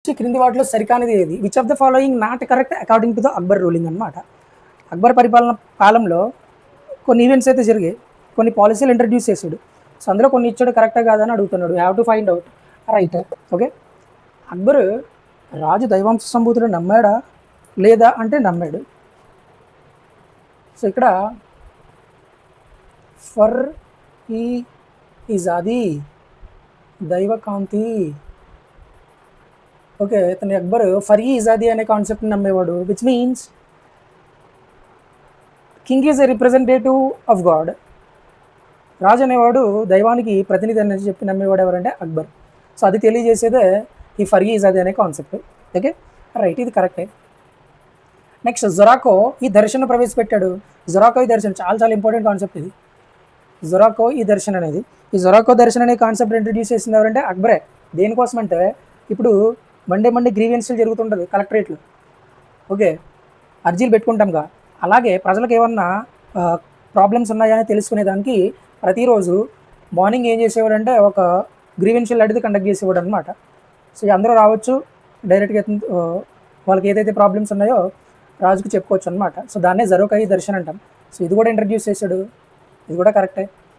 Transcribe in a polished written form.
క్రింది వాటిలో సరికానిది ఏది? Which of the following not correct according to the Akbar ruling అనమాట. అక్బర్ పరిపాలన కాలంలో కొన్ని ఈవెంట్స్ అయితే జరిగాయి, కొన్ని పాలసీలు ఇంట్రడ్యూస్ చేశాడు. సో అందులో కొన్ని ఇచ్చాడు, కరెక్టా కాదని అడుగుతున్నాడు. Have to find out. Right, okay. Akbar రాజు దైవాంశ సంభూతుడు నమ్మాడా లేదా అంటే నమ్మాడు. సో ఇక్కడ ఫర్ ఈ ఇజాది దైవకాంతి, ఓకే. ఇతని అక్బర్ ఫర్ ఈ ఇజాది అనే కాన్సెప్ట్ని నమ్మేవాడు, which means king is a representative of god. రాజు అనేవాడు దైవానికి ప్రతినిధి అని చెప్పి నమ్మేవాడు ఎవరంటే అక్బర్. సో అది తెలియజేసేదే ఈ ఫర్గీ ఇజాది అనే కాన్సెప్ట్, ఓకే. రైట్, ఇది కరెక్టే. నెక్స్ట్ జొరాకో ఈ దర్శనం ప్రవేశపెట్టాడు. జొరాకో ఈ దర్శనం చాలా చాలా ఇంపార్టెంట్ కాన్సెప్ట్ ఇది. జొరాకో ఈ దర్శనం అనేది, ఈ జొరాకో దర్శనం అనే కాన్సెప్ట్ ఇంట్రడ్యూస్ చేసింది ఎవరంటే అక్బరే. దేనికోసం అంటే ఇప్పుడు మండే గ్రీవెన్స్లు జరుగుతుంటుంది కలెక్టరేట్లో, ఓకే. అర్జీలు పెట్టుకుంటాంగా, అలాగే ప్రజలకు ఏమన్నా ప్రాబ్లమ్స్ ఉన్నాయని తెలుసుకునేదానికి ప్రతిరోజు మార్నింగ్ ఏం చేసేవాడంటే ఒక గ్రీవెన్షియల్ అడిగి కండక్ట్ చేసేవాడు అనమాట. సో అందరూ రావచ్చు, డైరెక్ట్గా వాళ్ళకి ఏదైతే ప్రాబ్లమ్స్ ఉన్నాయో రాజుకు చెప్పుకోవచ్చు అనమాట. సో దాన్నే జరోకాయి దర్శనం అంటాం. సో ఇది కూడా ఇంట్రడ్యూస్ చేశాడు, ఇది కూడా కరెక్టే.